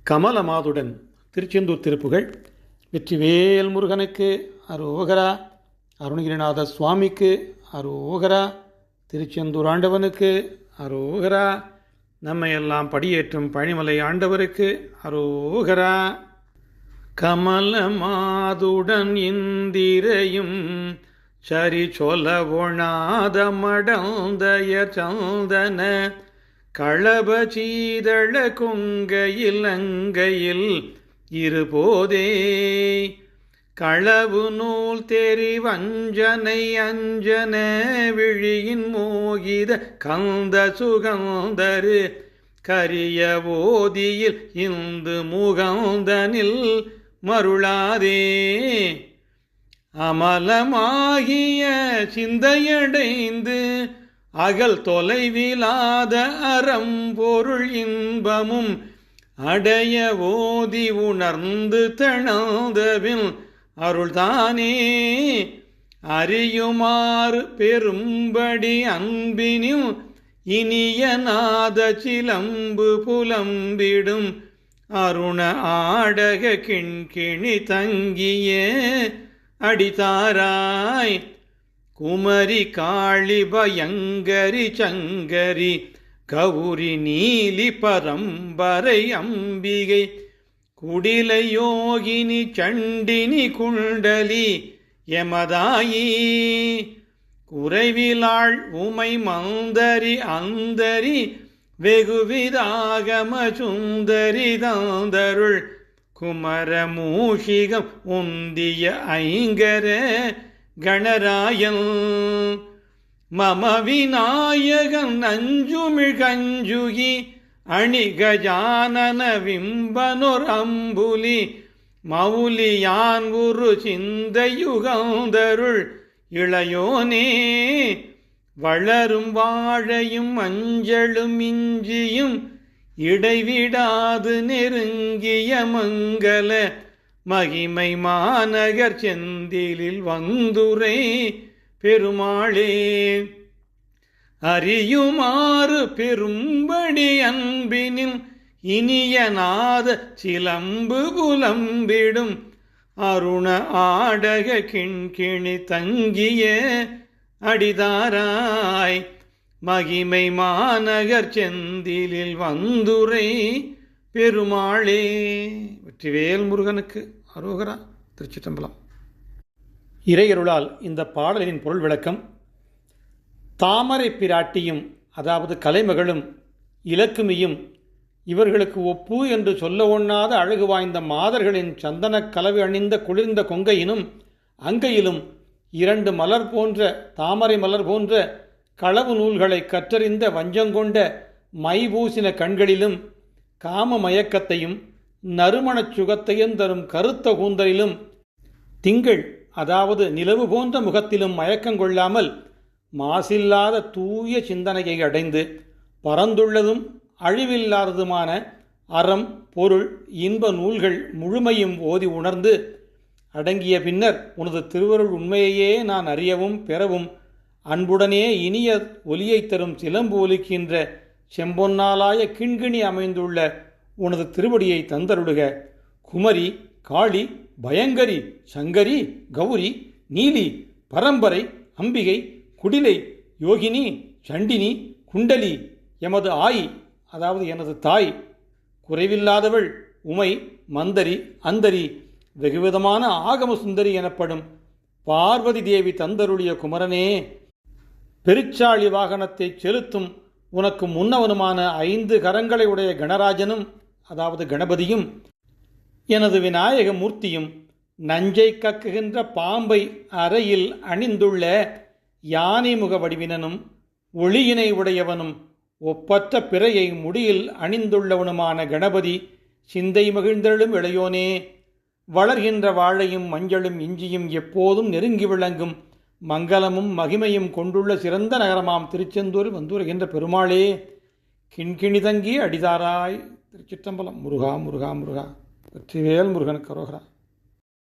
கமலமாதுடன் திருச்செந்தூர் திருப்புகழ். வெற்றிவேல் முருகனுக்கு அரோகரா, அருணகிரிநாத சுவாமிக்கு அரோகரா, திருச்செந்தூர் ஆண்டவனுக்கு அரோகரா, நம்மையெல்லாம் படியேற்றும் பழிமலை ஆண்டவருக்கு அரோகரா. கமலமாதுடன் இந்திரையும் சரி சொல்ல ஒணாத மடந்தய சந்தன களப சீதள கொங்கையில் அங்கையில் இருபோதே களவு நூல் தெரி வஞ்சனை அஞ்சன விழியின் மோகித கந்த சுகந்தரு கரிய ஓதியில் இந்து முகந்தனில் மருளாதே அமலமாகிய சிந்தையடைந்து அகல் தொலைவிலாத அறம்பொருள் இன்பமும் அடைய ஓதி உணர்ந்து தணந்தபின் அருள்தானே அறியுமாறு பெரும்படி அன்பினில் இனிய நாத சிலம்பு புலம்பிடும் அருண ஆடக கிண்கிணி தங்கிய அடிதாராய் குமரி காளி பயங்கரி சங்கரி கௌரி நீலி பரம்பரை அம்பிகை குடிலை யோகினி சண்டினி குண்டலி யமதாயி குறைவிலாள் உமை மந்தரி அந்தரி வெகுவிதாகம சுந்தரி தாந்தருள் குமர மூஷிகம் உந்திய ஐங்கர கணராயன் மம விநாயகன் நஞ்சுமிழ் கஞ்சுகி அணி கஜானன விம்பனொர் அம்புலி மௌலியான் உரு சிந்தையுகந்தருள் இளையோனே வளரும் வாழையும் மஞ்சளும் இஞ்சியும் இடைவிடாது நெருங்கிய மங்கள மகிமை மாநகர் செந்திலில் வந்துரை பெருமாளே அறியுமாறு பெரும்படி அன்பினில் இனிய நாத சிலம்பு புலம்பிடும் அருண ஆடக கிண்கிணி தங்கிய அடிதாராய் மகிமை மாநகர் செந்திலில் வந்துரை பெருமாளே. வெற்றிவேல் முருகனுக்கு அரோகரா. திருச்சிற்றம்பலம். இறையருளால் இந்த பாடலின் பொருள் விளக்கம். தாமரை பிராட்டியும் அதாவது கலைமகளும் இலக்குமியும் இவர்களுக்கு ஒப்பு என்று சொல்ல ஒண்ணாத அழகு வாய்ந்த மாதர்களின் சந்தன கலவி அணிந்த குளிர்ந்த கொங்கையினும் அங்கையிலும் இரண்டு மலர் போன்ற தாமரை மலர் போன்ற களவு நூல்களை கற்றறிந்த வஞ்சங்கொண்ட மைபூசின கண்களிலும் காம மயக்கத்தையும் நறுமணச் சுகத்தையும் தரும் கருத்த கூந்தலிலும் திங்கள் அதாவது நிலவு போன்ற முகத்திலும் மயக்கங்கொள்ளாமல் மாசில்லாத தூய சிந்தனையை அடைந்து பரந்துள்ளதும் அழிவில்லாததுமான அறம் பொருள் இன்ப நூல்கள் முழுமையும் ஓதி உணர்ந்து அடங்கிய பின்னர் உனது திருவருள் உண்மையையே நான் அறியவும் பெறவும் அன்புடனே இனிய ஒலியை தரும் சிலம்பு ஒலிக்கின்ற செம்பொன்னாலாய கிண்கிணி அமைந்துள்ள உனது திருவடியை தந்தருடுக. குமரி காளி பயங்கரி சங்கரி கௌரி நீலி பரம்பரை அம்பிகை குடிலை யோகினி சண்டினி குண்டலி எமது ஆய் அதாவது எனது தாய் குறைவில்லாதவள் உமை மந்தரி அந்தரி வெகுவிதமான ஆகம சுந்தரி எனப்படும் பார்வதி தேவி தந்தருளிய குமரனே, பெருச்சாளி வாகனத்தை செலுத்தும் உனக்கு முன்னவனுமான 5 கரங்களை உடைய கணராஜனும் அதாவது கணபதியும் எனது விநாயக மூர்த்தியும் நஞ்சை கக்குகின்ற பாம்பை அறையில் அணிந்துள்ள யானை முக வடிவினனும் ஒளியினை உடையவனும் ஒப்பற்ற பிறையை முடியில் அணிந்துள்ளவனுமான கணபதி சிந்தை மகிழ்ந்தெழும் இளையோனே, வளர்கின்ற வாழையும் மஞ்சளும் இஞ்சியும் எப்போதும் நெருங்கி விளங்கும் மங்களமும் மகிமையும் கொண்டுள்ள சிறந்த நகரமாம் திருச்செந்தூர் வந்துரைகின்ற பெருமாளே, கிண்கிணி தங்கி அடிதாராய். திருச்சிற்றம்பலம். முருகா முருகா முருகா. வெற்றிவேல் முருகனுக்கு அரோகரா.